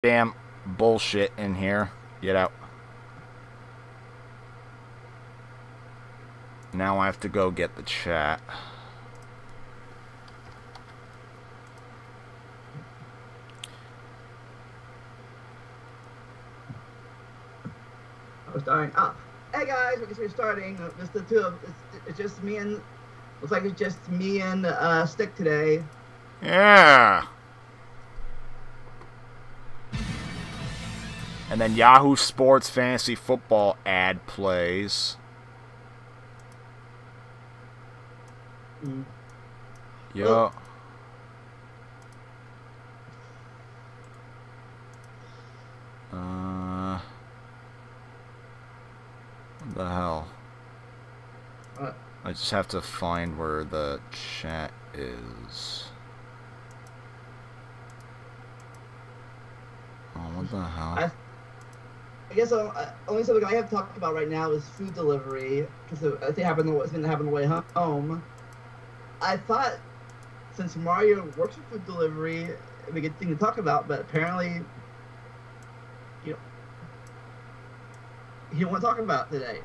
damn bullshit in here. Get out. Now I have to go get the chat. We're starting. Oh, hey guys, I guess we're starting. Just the two of it's just me and looks like it's just me and Stick today. Yeah. And then Yahoo Sports Fantasy Football ad plays. Mm. Yo. What the hell? I just have to find where the chat is. Oh, what the hell? I guess only something I have to talk about right now is food delivery, because I think it's going to happen on the way home. I thought since Mario works with food delivery, it'd be a good thing to talk about, but apparently, you know, he don't want to talk about it today.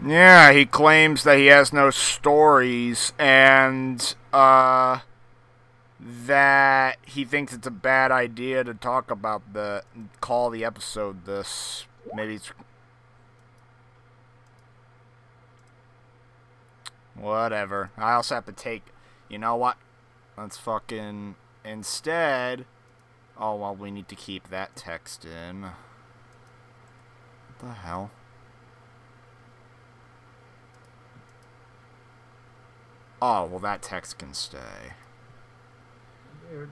Yeah, he claims that he has no stories, and that he thinks it's a bad idea to talk about call the episode this. Maybe it's whatever. I also have to take, you know what? Let's fucking instead. Oh, well, we need to keep that text in. What the hell? Oh, well, that text can stay. Weird.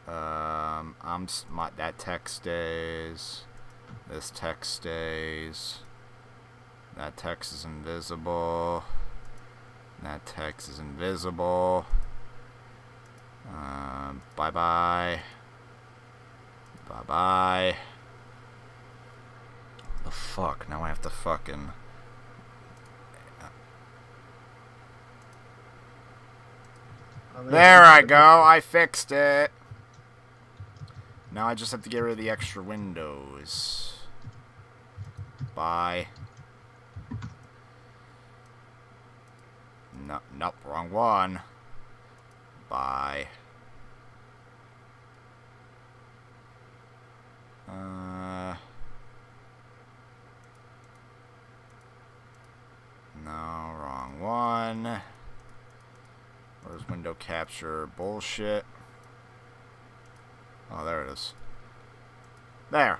That text stays. This text stays. That text is invisible. That text is invisible. Bye-bye. Bye-bye. The fuck? Now I have to fucking... There I go. I fixed it. Now I just have to get rid of the extra windows. Bye. No, nope, wrong one. Bye. No, wrong one. Where's window capture? Bullshit. Oh, there it is. There.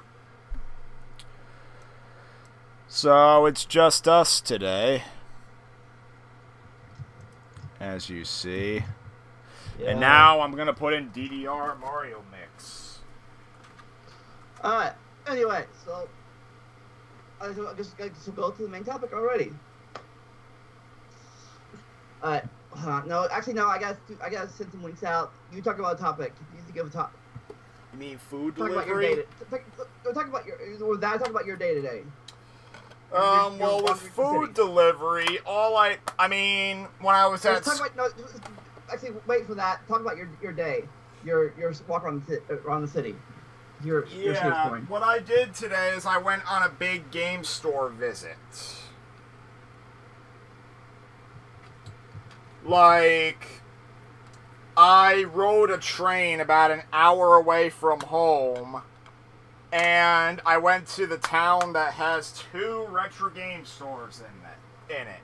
So, it's just us today. As you see. Yeah. And now I'm going to put in DDR Mario Mix. Alright. Anyway, so I guess we'll go to the main topic already. Alright. No, actually, no. I gotta send some links out. You talk about a topic. You need to give a topic. You mean food talk delivery? Talk about your day today. Well, with food delivery, I mean, when I was at... Actually, wait for that. Talk about your day. Your walk around the city. Your what I did today is I went on a big game store visit. Like, I rode a train about an hour away from home, and I went to the town that has 2 retro game stores in it.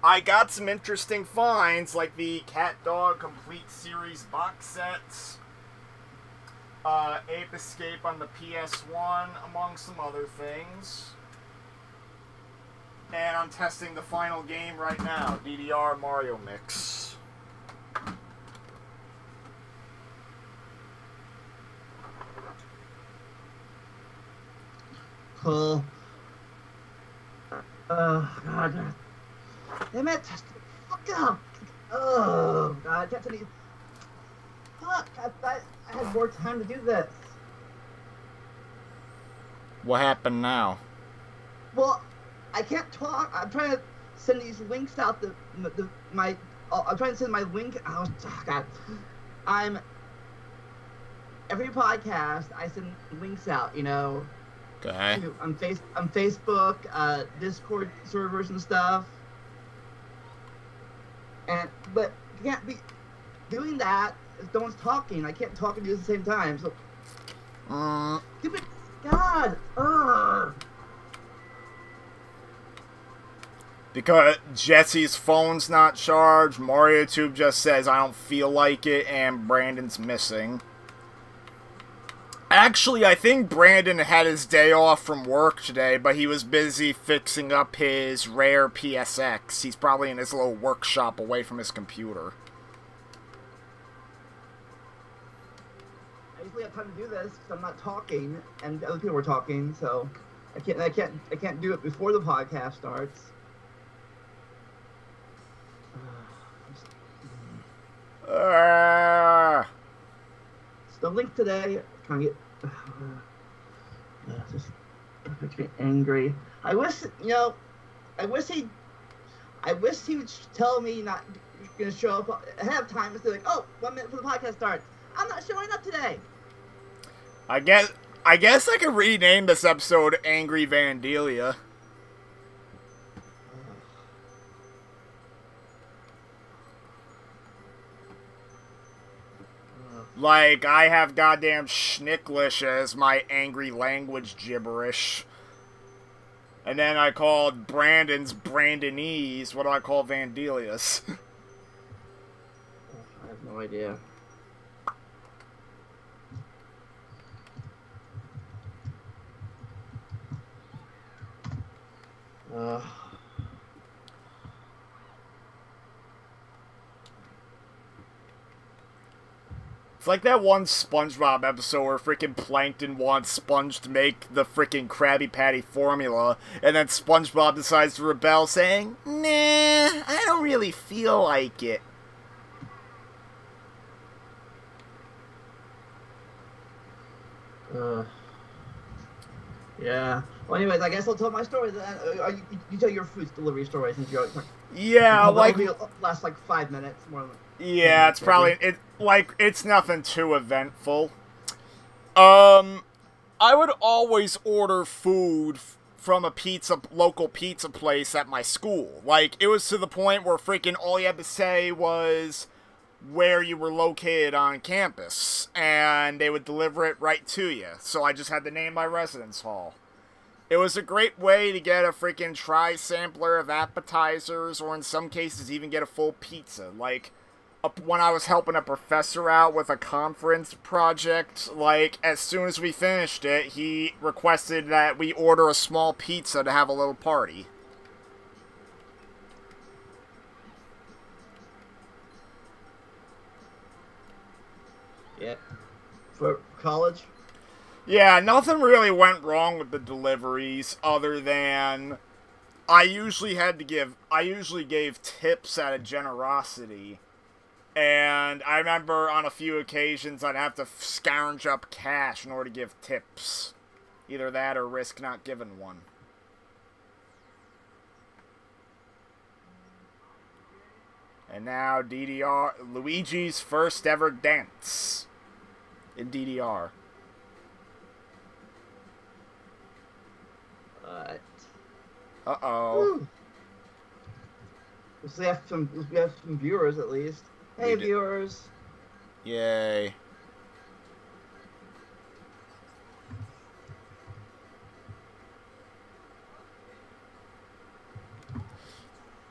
I got some interesting finds, like the Cat Dog Complete Series box sets, Ape Escape on the PS1, among some other things. And I'm testing the final game right now, DDR Mario Mix. Cool. God. Damn it! Fuck up! Oh, God. Fuck! I had more time to do this. What happened now? Well, I can't talk. I'm trying to send these links out. I'm trying to send my link. Oh God. I'm every podcast I send links out, you know, Okay. on Facebook, Discord servers and stuff. But you can't be doing that if no one's talking. I can't talk and do it at the same time. So stupid God. Because Jesse's phone's not charged, MarioTube just says I don't feel like it, and Brandon's missing. Actually, I think Brandon had his day off from work today, but he was busy fixing up his rare PSX. He's probably in his little workshop away from his computer. I usually have time to do this because I'm not talking, and other people are talking, so I can't do it before the podcast starts. The link today. Trying to get just makes me angry. I wish he would tell me not gonna show up ahead of time and say like, oh, 1 minute before the podcast starts. I'm not showing up today. I guess I could rename this episode Angry Vandelia. Like, I have goddamn Schnicklish as my angry language gibberish. And then I called Brandon's Brandonese. What do I call Vandelia's? I have no idea. It's like that one SpongeBob episode where freaking Plankton wants Sponge to make the freaking Krabby Patty formula, and then SpongeBob decides to rebel, saying, nah, I don't really feel like it. Yeah. Well, anyways, I guess I'll tell my story. You tell your food delivery story since you're talking. Yeah, like last like 5 minutes more than. Yeah, it's probably it's nothing too eventful. I would always order food from a local pizza place at my school. Like, it was to the point where freaking all you had to say was where you were located on campus, and they would deliver it right to you. So I just had to name my residence hall. It was a great way to get a freaking tri-sampler of appetizers, or in some cases even get a full pizza. Like, when I was helping a professor out with a conference project, like, as soon as we finished it, he requested that we order a small pizza to have a little party. Yeah. For college? Yeah, nothing really went wrong with the deliveries, other than I usually gave tips out of generosity. And I remember on a few occasions I'd have to scrounge up cash in order to give tips. Either that or risk not giving one. And now DDR, Luigi's first ever dance in DDR. Uh-oh. We have some viewers at least. Hey, viewers. Yay.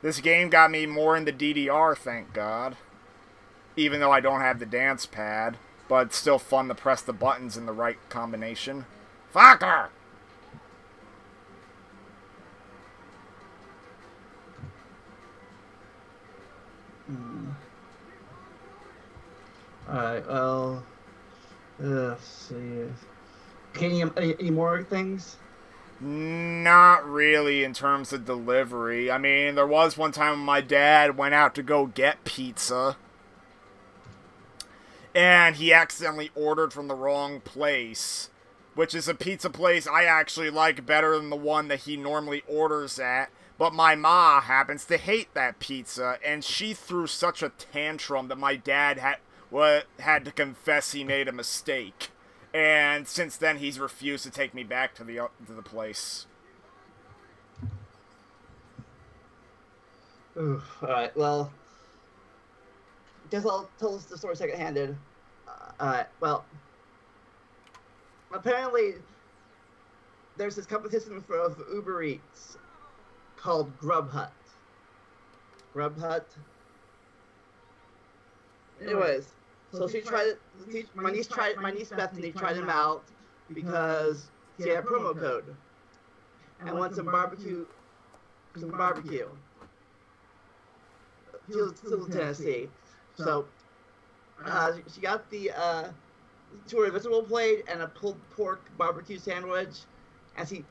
This game got me more into DDR, thank God. Even though I don't have the dance pad. But it's still fun to press the buttons in the right combination. Fucker! Alright, well, let's see. Any more things? Not really in terms of delivery. I mean, there was one time when my dad went out to go get pizza, and he accidentally ordered from the wrong place, which is a pizza place I actually like better than the one that he normally orders at. But my ma happens to hate that pizza, and she threw such a tantrum that my dad had to confess he made a mistake. And since then, he's refused to take me back to the place. Oof, alright, well, guess I'll tell us the story second-handed. Alright, well, apparently there's this competition for Uber Eats called Grubhut. Anyways, so she tried it. My niece Bethany tried him out because she had a promo code and wanted some barbecue. She was still in Tennessee, so she got the to her vegetable plate and a pulled pork barbecue sandwich, and she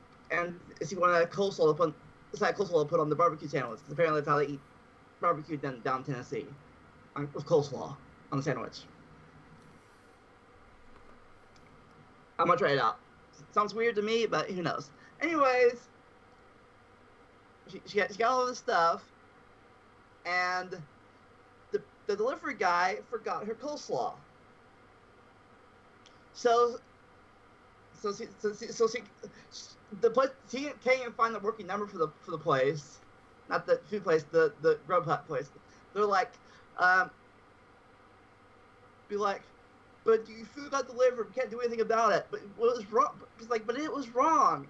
wanted a coleslaw to put on the barbecue sandwich. Apparently, that's how they eat barbecue down in Tennessee, with coleslaw on the sandwich. I'm gonna try it out. Sounds weird to me, but who knows? Anyways, she got all this stuff, and the delivery guy forgot her coleslaw. So she can't even find the working number for the place, not the food place, the Grubhut place. They're like, but your food got delivered. We can't do anything about it. But what was wrong? It's like, but it was wrong.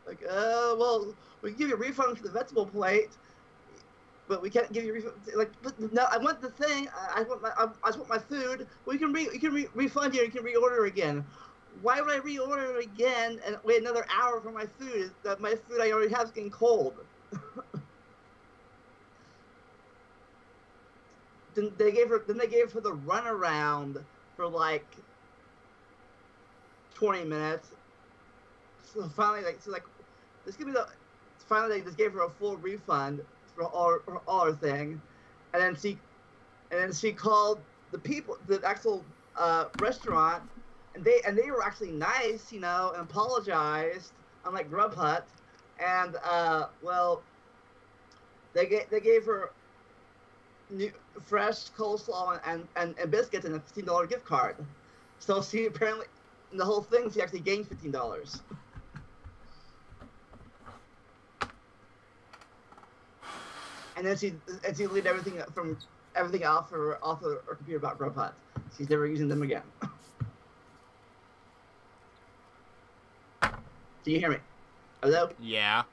Like, well, we can give you a refund for the vegetable plate, but we can't give you a refund. Like, but no, I want the thing. I just want my food. Well, you can refund you. You can reorder again. Why would I reorder it again and wait another hour for my food? That my food I already have is getting cold. Then they gave her the runaround for like 20 minutes. So finally, this could be the. Finally, they just gave her a full refund for all her thing, and then she called the actual restaurant, and they were actually nice, and apologized, unlike Grubhut, and well, they gave her fresh coleslaw and biscuits and a $15 gift card. So she apparently, in the whole thing, she actually gained $15. And then she deleted everything off her computer about Grubhut. She's never using them again. Do you hear me? Hello? Yeah.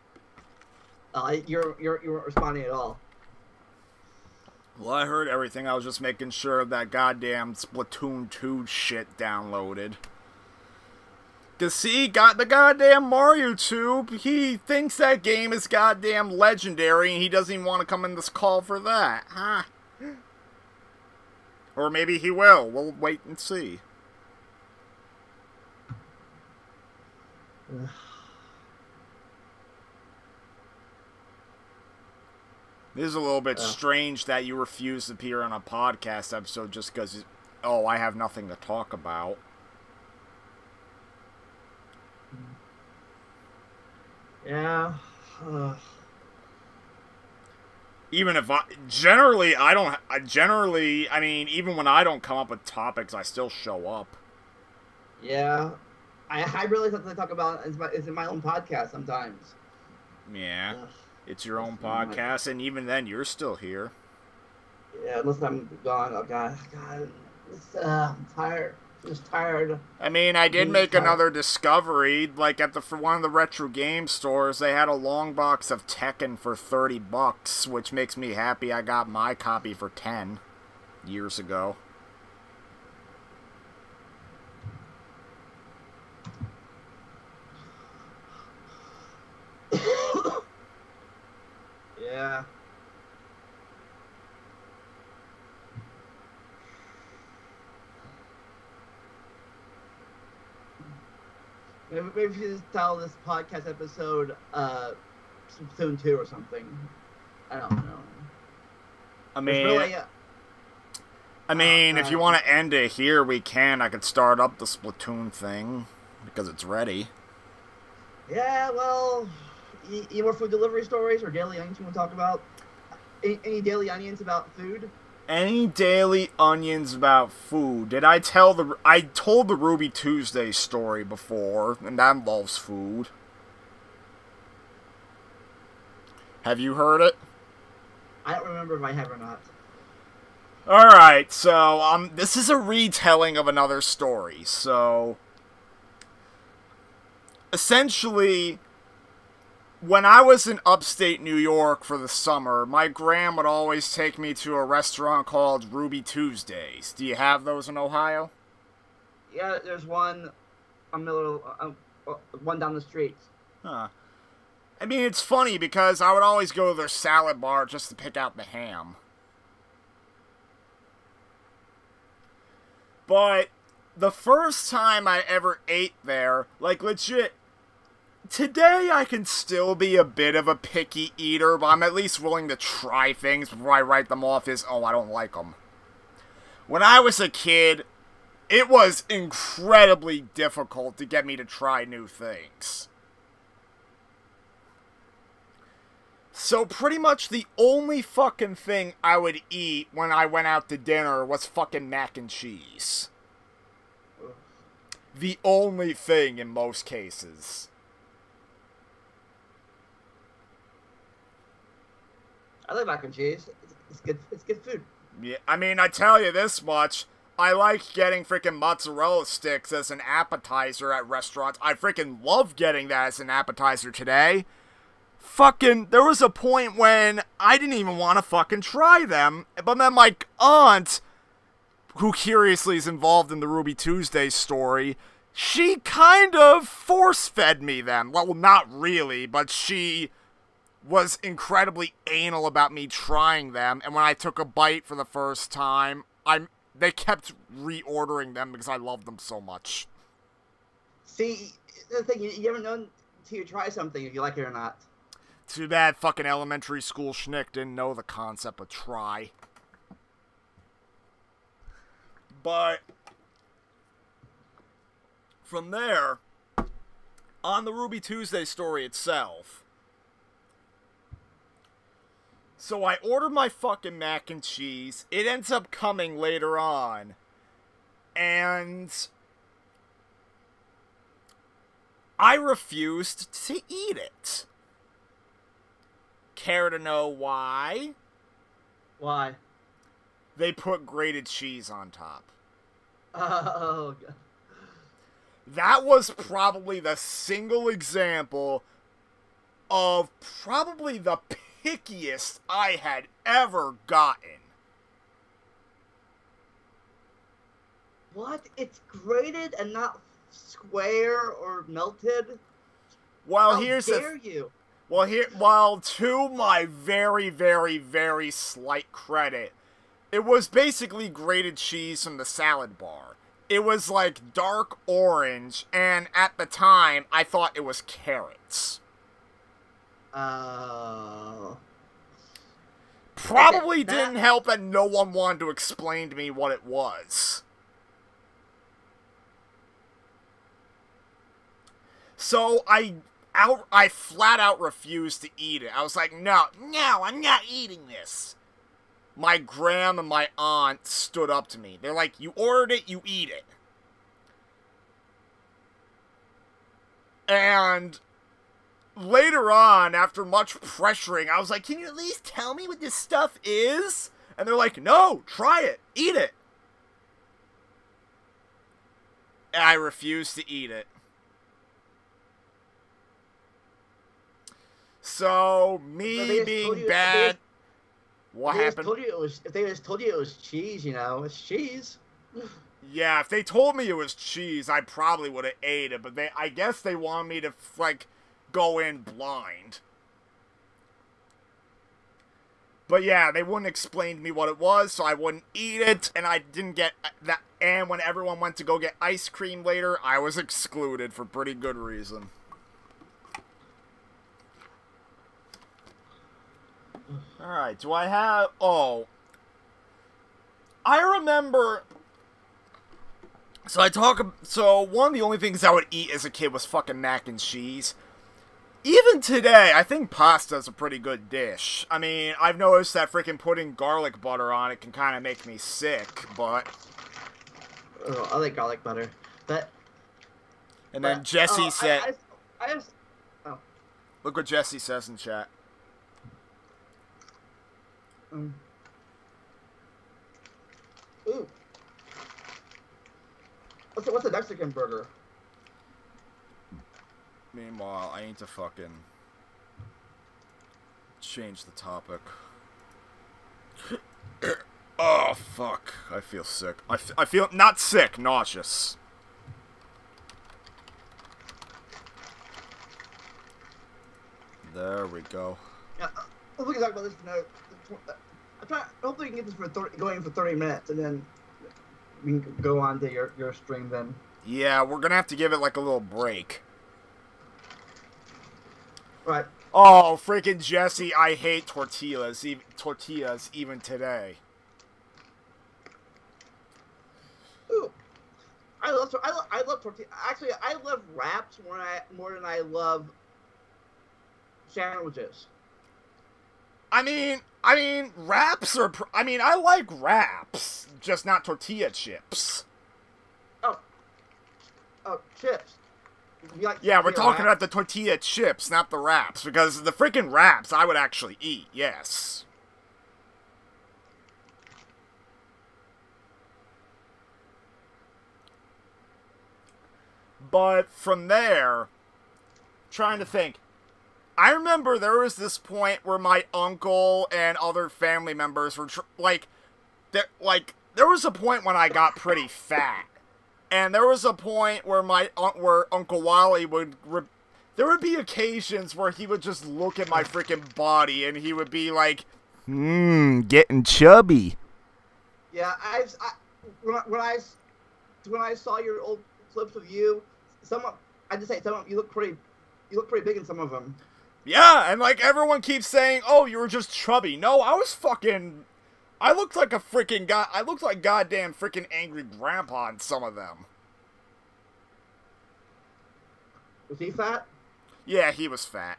You weren't responding at all. Well, I heard everything. I was just making sure that goddamn Splatoon 2 shit downloaded. Cause he got the goddamn MarioTube. He thinks that game is goddamn legendary, and he doesn't even want to come in this call for that, huh? Or maybe he will. We'll wait and see. It is a little bit strange that you refuse to appear on a podcast episode just because, oh, I have nothing to talk about. Yeah. Even if generally, I mean, even when I don't come up with topics, I still show up. Yeah. I realize that I talk about is in my own podcast sometimes. Yeah. It's your own podcast, and even then, you're still here. Yeah, unless I'm gone. Oh, God. I'm tired. Just tired. I mean, I did make another discovery. Like, for one of the retro game stores, they had a long box of Tekken for $30, which makes me happy. I got my copy for 10 years ago. Yeah. Maybe we should just title this podcast episode Splatoon 2 or something. I don't know. I mean, if you want to end it here, we can. I could start up the Splatoon thing because it's ready. Yeah, well, any more food delivery stories or daily onions you want to talk about? Any daily onions about food? Any daily onions about food? Did I tell the... I told the Ruby Tuesday story before, and that involves food. Have you heard it? I don't remember if I have or not. Alright, so, this is a retelling of another story, so... Essentially, when I was in upstate New York for the summer, my gran would always take me to a restaurant called Ruby Tuesdays. Do you have those in Ohio? Yeah, there's one, one down the street. Huh. I mean, it's funny because I would always go to their salad bar just to pick out the ham. But the first time I ever ate there, like legit, today I can still be a bit of a picky eater, but I'm at least willing to try things before I write them off as, oh, I don't like them. When I was a kid, it was incredibly difficult to get me to try new things. So pretty much the only fucking thing I would eat when I went out to dinner was fucking mac and cheese. The only thing in most cases. I like mac and cheese. It's good. It's good food. Yeah, I mean, I tell you this much. I like getting freaking mozzarella sticks as an appetizer at restaurants. I freaking love getting that as an appetizer today. Fucking, there was a point when I didn't even want to fucking try them. But then my aunt, who curiously is involved in the Ruby Tuesday story, she kind of force-fed me them. Well, not really, but she was incredibly anal about me trying them. And when I took a bite for the first time, they kept reordering them because I loved them so much. See, the thing, you never know until you try something if you like it or not. Too bad fucking elementary school schnick didn't know the concept of try. But from there, on the Ruby Tuesday story itself, so I ordered my fucking mac and cheese. It ends up coming later on. And I refused to eat it. Care to know why? Why? They put grated cheese on top. Oh, God. That was probably the single example of probably the pickiest I had ever gotten. What? It's grated and not square or melted? Well, How here's dare you? Well, to my very, very, very slight credit, it was basically grated cheese from the salad bar. It was like dark orange, and at the time, I thought it was carrots. Probably didn't help that no one wanted to explain to me what it was. So I flat out refused to eat it. I was like, no, I'm not eating this. My gram and my aunt stood up to me. They're like, you ordered it, you eat it. And later on, after much pressuring, I was like, can you at least tell me what this stuff is? And they're like, no, try it, eat it. And I refused to eat it. So, me being bad... What happened? If they just told you it was cheese, you know, it's cheese. Yeah, if they told me it was cheese, I probably would have ate it. But I guess they wanted me to, like, go in blind. But yeah, they wouldn't explain to me what it was, so I wouldn't eat it. And I didn't get that. And when everyone went to go get ice cream later, I was excluded for pretty good reason. Alright, do I have... Oh. I remember... So one of the only things I would eat as a kid was fucking mac and cheese. Even today, I think pasta's a pretty good dish. I mean, I've noticed that freaking putting garlic butter on it can kind of make me sick, but... Oh, I like garlic butter. And then Jesse said... I just... Oh. Look what Jesse says in chat. Ooh. What's a Mexican burger? Meanwhile, I need to fucking change the topic. Oh, fuck. I feel sick. I feel not sick, nauseous. There we go. Yeah, we can talk about this now. Hopefully we can get this going for 30 minutes, and then we can go on to your stream then. Yeah, we're gonna have to give it like a little break. Right. Oh, freaking Jesse, I hate tortillas even today. Ooh. I love tortillas. Actually, I love wraps more than I love sandwiches. I mean, wraps are... I like wraps, just not tortilla chips. Oh, chips. Yeah, we're talking about the tortilla chips, not the wraps, because the freaking wraps I would actually eat, yes. But from there, trying to think, I remember there was this point where my uncle and other family members were there was a point when I got pretty fat, and there was a point where where Uncle Wally would there would be occasions where he would just look at my freaking body and he would be like, getting chubby. Yeah, when I saw your old clips of you, you look pretty big in some of them. Yeah, and like everyone keeps saying, oh, you were just chubby. No, I looked like a freaking guy. I looked like goddamn freaking angry grandpa in some of them. Was he fat? Yeah, he was fat.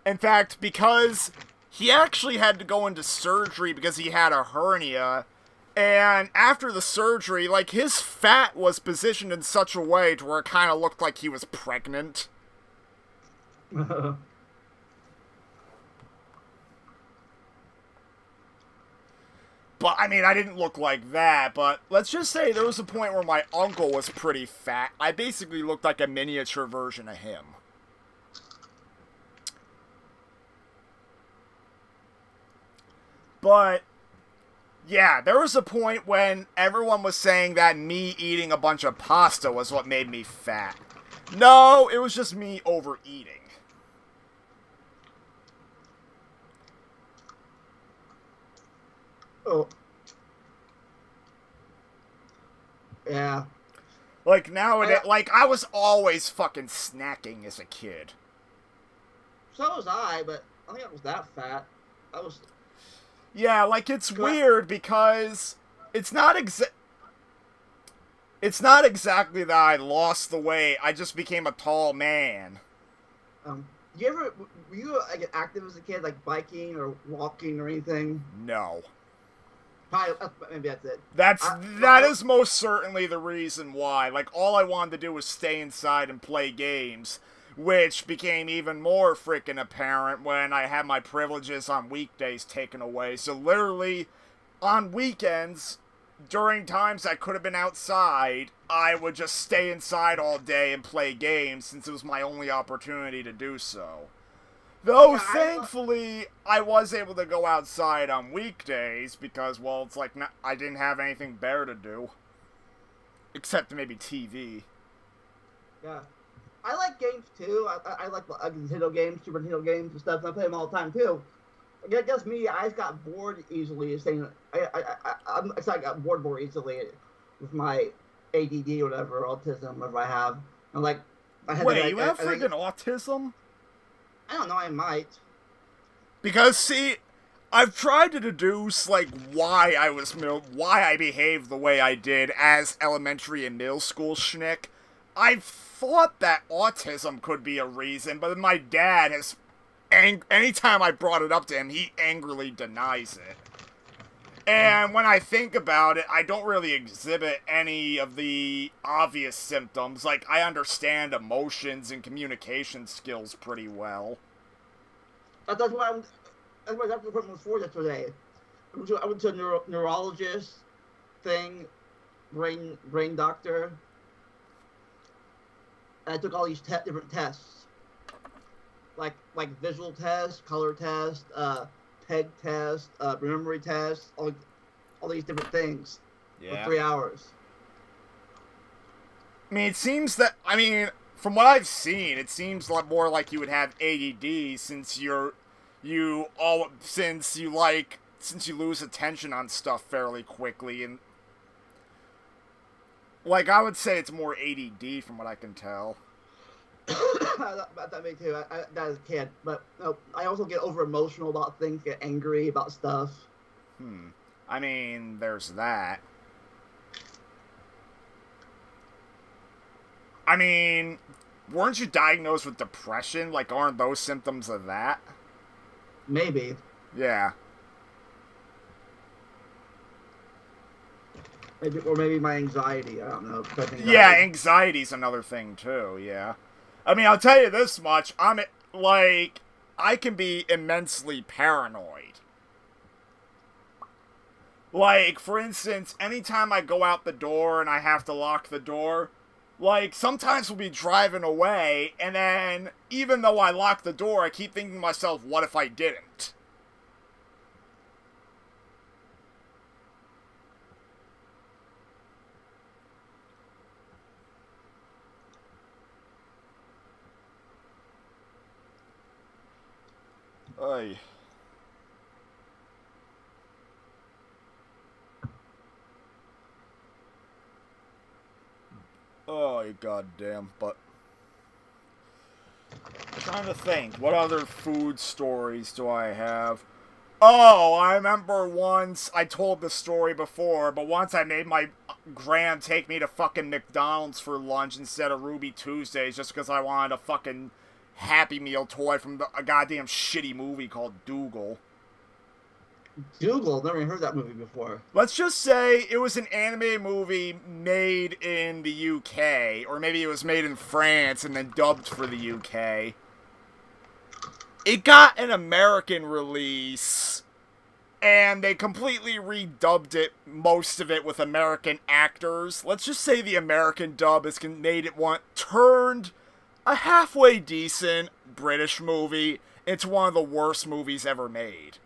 In fact, because he actually had to go into surgery because he had a hernia, and after the surgery, like, his fat was positioned in such a way to where it kind of looked like he was pregnant. But, I mean, I didn't look like that, but let's just say there was a point where my uncle was pretty fat. I basically looked like a miniature version of him. But, yeah, there was a point when everyone was saying that me eating a bunch of pasta was what made me fat. No, it was just me overeating. Oh. Yeah. Like, nowadays, like, I was always fucking snacking as a kid. So was I, but I don't think I was that fat. I was... Yeah, like, it's weird because it's not exactly that I lost the weight, I just became a tall man. Were you like active as a kid, like biking or walking or anything? No. Maybe that's it. That is most certainly the reason why. Like, all I wanted to do was stay inside and play games, which became even more freaking apparent when I had my privileges on weekdays taken away. So literally, on weekends, during times I could have been outside, I would just stay inside all day and play games since it was my only opportunity to do so. Though, yeah, thankfully, I was able to go outside on weekdays because, well, it's like I didn't have anything better to do. Except maybe TV. Yeah. I like games, too. I like Nintendo games, Super Nintendo games and stuff. I play them all the time, too. I guess me, I just got bored easily. I got bored more easily with my ADD or whatever, autism, whatever I have. I'm like... Wait, you have freaking autism? I don't know, I might. Because, see, I've tried to deduce, like, why I behaved the way I did as elementary and middle school schnick. I've thought that autism could be a reason, but my dad has... anytime I brought it up to him, he angrily denies it. And when I think about it, I don't really exhibit any of the obvious symptoms. Like, I understand emotions and communication skills pretty well. That's why my doctor's appointment was for yesterday. I went to a neurologist thing, brain doctor. And I took all these different tests. Like visual test, color test, PEG test, memory test, all these different things for 3 hours. I mean, it seems that, from what I've seen, it seems more like you would have ADD since you lose attention on stuff fairly quickly, and like, I would say it's more ADD from what I can tell. That me too. That as a kid, but no, I also get over emotional about things, get angry about stuff. I mean, there's that. I mean, weren't you diagnosed with depression? Like, aren't those symptoms of that? Maybe. Yeah. Maybe my anxiety. I don't know. Yeah, anxiety's another thing too. Yeah. I mean, I'll tell you this much. I can be immensely paranoid. Like, for instance, anytime I go out the door and I have to lock the door, like, sometimes we'll be driving away, and then, even though I lock the door, I keep thinking to myself, what if I didn't? Ay. Oh, you goddamn butt. I'm trying to think. What other food stories do I have? Oh, I remember once, I told this story before, but once I made my gram take me to fucking McDonald's for lunch instead of Ruby Tuesdays just because I wanted a fucking Happy Meal toy from a goddamn shitty movie called Dougal. Dougal? Never even heard that movie before. Let's just say it was an animated movie made in the UK, or maybe it was made in France and then dubbed for the UK. It got an American release, and they completely redubbed it, most of it, with American actors. Let's just say the American dub has turned a halfway decent British movie into one of the worst movies ever made.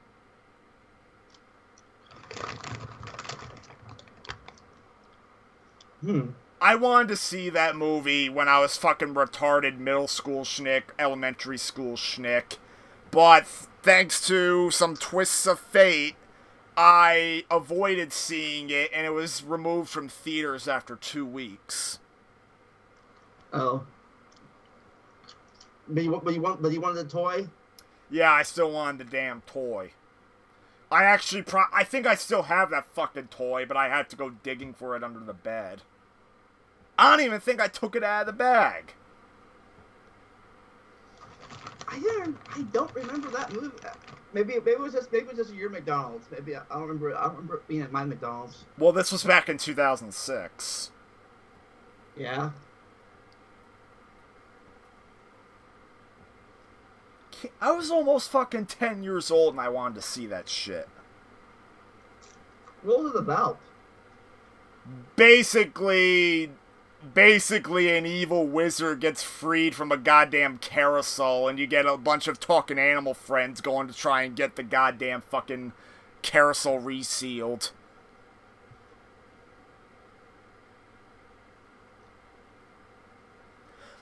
I wanted to see that movie when I was fucking retarded middle school schnick, elementary school schnick, but thanks to some twists of fate, I avoided seeing it, and it was removed from theaters after 2 weeks. Oh. But you wanted the toy? Yeah, I still wanted the damn toy. I think I still have that fucking toy, but I had to go digging for it under the bed. I don't even think I took it out of the bag. I don't remember that movie. Maybe it was just your McDonald's. Maybe I don't remember. I don't remember it being at my McDonald's. Well, this was back in 2006. Yeah. I was almost fucking 10 years old and I wanted to see that shit. What was it about? Basically an evil wizard gets freed from a goddamn carousel and you get a bunch of talking animal friends going to try and get the goddamn fucking carousel resealed.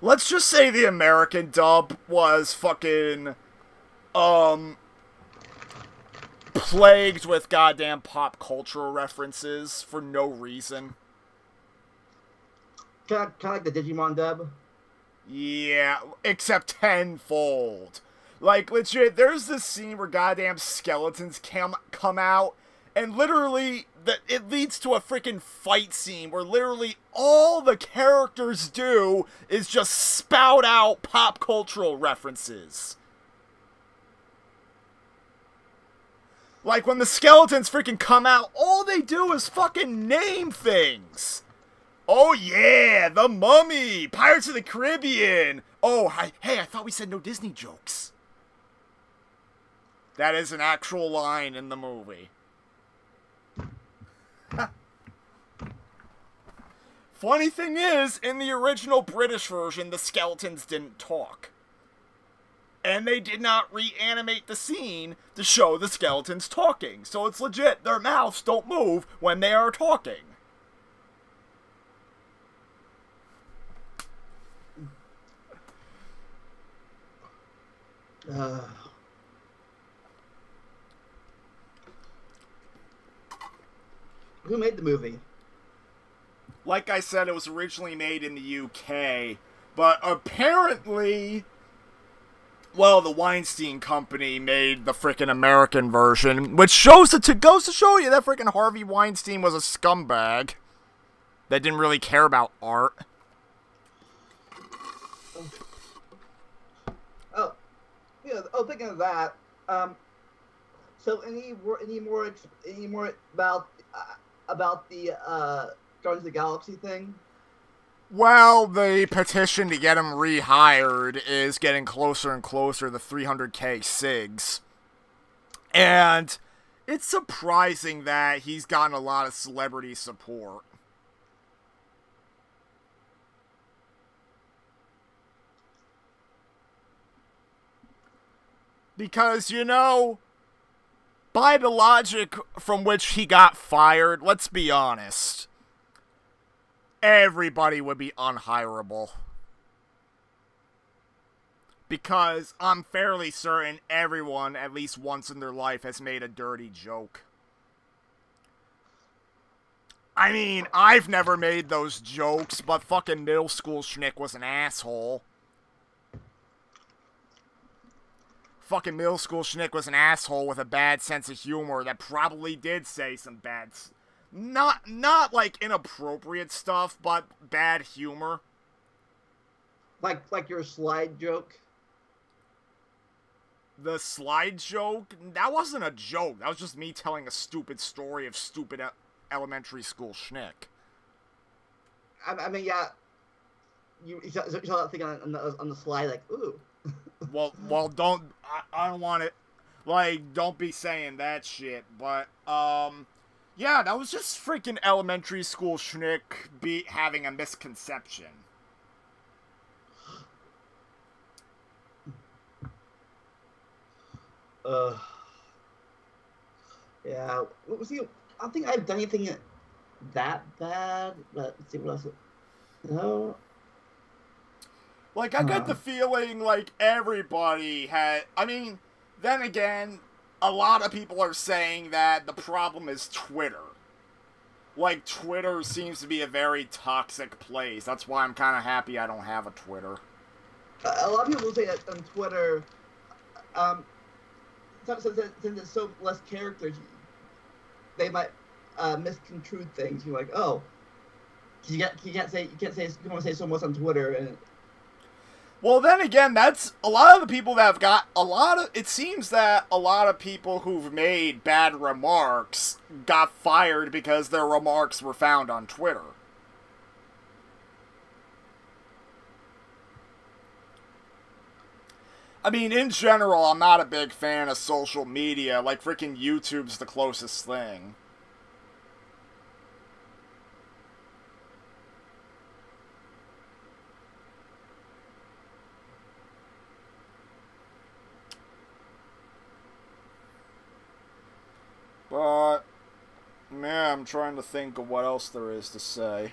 Let's just say the American dub was fucking, plagued with goddamn pop cultural references for no reason. Kind of like the Digimon dub? Yeah, except tenfold. Like, legit, there's this scene where goddamn skeletons come out, and literally, it leads to a freaking fight scene where literally all the characters do is just spout out pop cultural references. Like, when the skeletons freaking come out, all they do is fucking name things. Oh yeah, The Mummy, Pirates of the Caribbean. Oh, hey, I thought we said no Disney jokes. That is an actual line in the movie. Funny thing is, in the original British version, the skeletons didn't talk. And they did not reanimate the scene to show the skeletons talking. So it's legit, their mouths don't move when they are talking. Who made the movie? Like I said, it was originally made in the UK, but apparently, well, the Weinstein Company made the frickin' American version, which goes to show you that frickin' Harvey Weinstein was a scumbag that didn't really care about art. Oh, yeah. Oh, thinking of that. So any more about the Guardians of the Galaxy thing? Well, the petition to get him rehired is getting closer and closer to 300k SIGs. And it's surprising that he's gotten a lot of celebrity support. Because, you know, by the logic from which he got fired, let's be honest, everybody would be unhireable. Because I'm fairly certain everyone, at least once in their life, has made a dirty joke. I mean, I've never made those jokes, but fucking middle school schnick was an asshole. Fucking middle school schnick was an asshole with a bad sense of humor that probably did say some bad... Not like inappropriate stuff, but bad humor. Like your slide joke? The slide joke? That wasn't a joke. That was just me telling a stupid story of stupid elementary school schnick. I mean, yeah. You saw that thing on the slide, like, ooh. well, don't... I don't want it... Like, don't be saying that shit, but, yeah, that was just freaking elementary school schnick having a misconception. Yeah. See, I don't think I've done anything that bad, but let's see what else. No. Like, I get the feeling like everybody had... I mean, then again, a lot of people are saying that the problem is Twitter. Like, Twitter seems to be a very toxic place. That's why I'm kind of happy I don't have a Twitter. A lot of people say that on Twitter, since there's so less characters, they might misconstrue things. You're like, oh, you can't say so much on Twitter. And well, then again, that's a lot of the people that have got a lot of... It seems that a lot of people who've made bad remarks got fired because their remarks were found on Twitter. I mean, in general, I'm not a big fan of social media. Like, freaking YouTube's the closest thing. But, man, I'm trying to think of what else there is to say.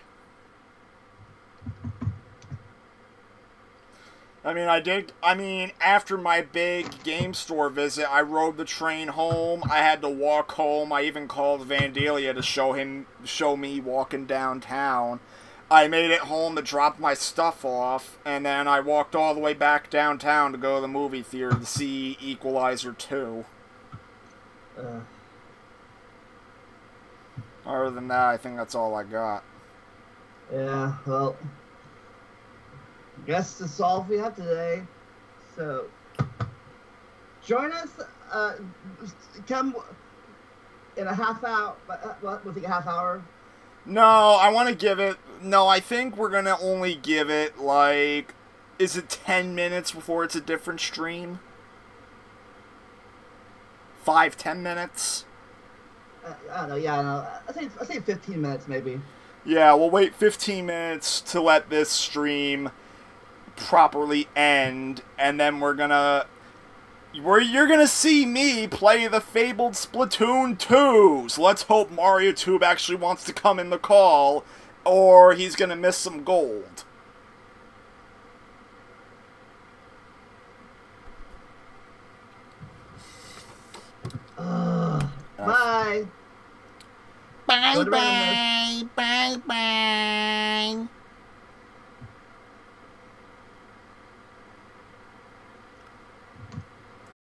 I mean, after my big game store visit, I rode the train home. I had to walk home. I even called Vandalia to show me walking downtown. I made it home to drop my stuff off, and then I walked all the way back downtown to go to the movie theater to see Equalizer 2. Other than that, I think that's all I got. Yeah, well, I guess that's all we have today. So, join us. Come in a half hour. What? We'll take a half hour. No, I want to give it... No, I think we're going to only give it, like... Is it 10 minutes before it's a different stream? 5, 10 minutes? I don't know, yeah, I know. I say 15 minutes, maybe. Yeah, we'll wait 15 minutes to let this stream properly end, and then we're gonna... You're gonna see me play the fabled Splatoon 2. So let's hope MarioTube actually wants to come in the call, or he's gonna miss some gold. Bye. Bye bye. Bye bye.